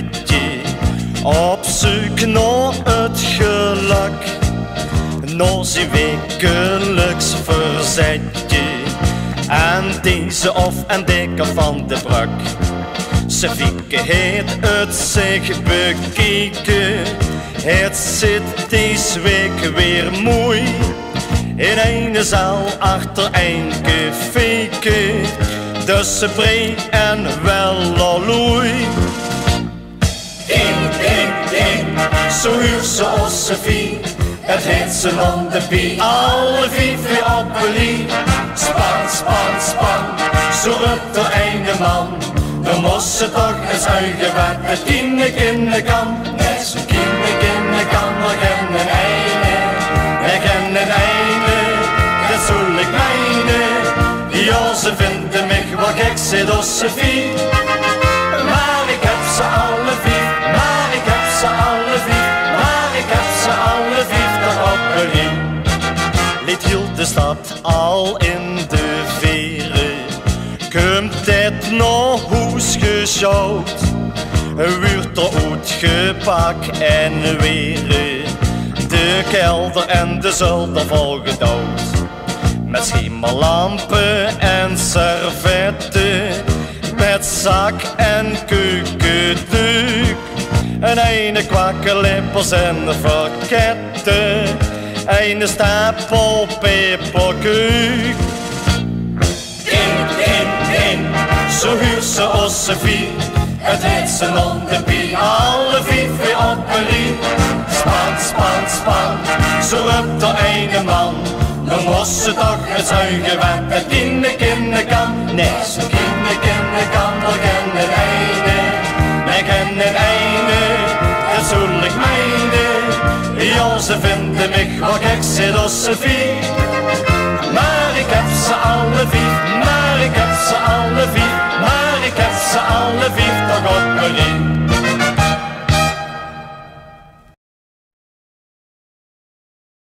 bedje, op zoek naar het geluk. Naar zijn wekelijks verzetje, en deze of en dikke van de brug. Sefieke heeft het zich bekeken, het zit deze week weer mooi. In een zaal achter een caféke, tussen Bree en Wellerloei. Zo huurt ze als Sofie, het heet ze Landepie. Alle vier op een lied, span, span, span, zo roept er ene man. Dan moest ze toch eens zuigen wat het kindje kan. Net zo kindje kan nog een einde, ik ken een einde, dat zul ik mijne. Ja, ze vinden mij wat gek, zit als Sofie. Maar ik heb ze alle vier, maar ik heb ze alle vier, maar ik heb ze alle vier toch op een riem. Liet hield de stad al in de veren, komt het nog huis geschout. Wordt er uitgepakt en weer de kelder en de zolder volgedouwd. Met schemerlampen en servetten, met zak en keukendoek. En een kwakkellippers en verketten, een stapel peperkoek. Zo huurt ze als Sofie, het heet ze Landepie. Alle vier op een lied, span, span, span, zo roept er ene man. Dan moest ze toch het zuigen wat het kindje kan. Nee, zo kindje kan nog een einde, ik ken een einde, dat zul ik mijne. Ja, ze vinden mij wat gek, zit als Sofie. Maar ik heb ze alle vier, maar ik heb ze alle vier, maar ik heb ze alle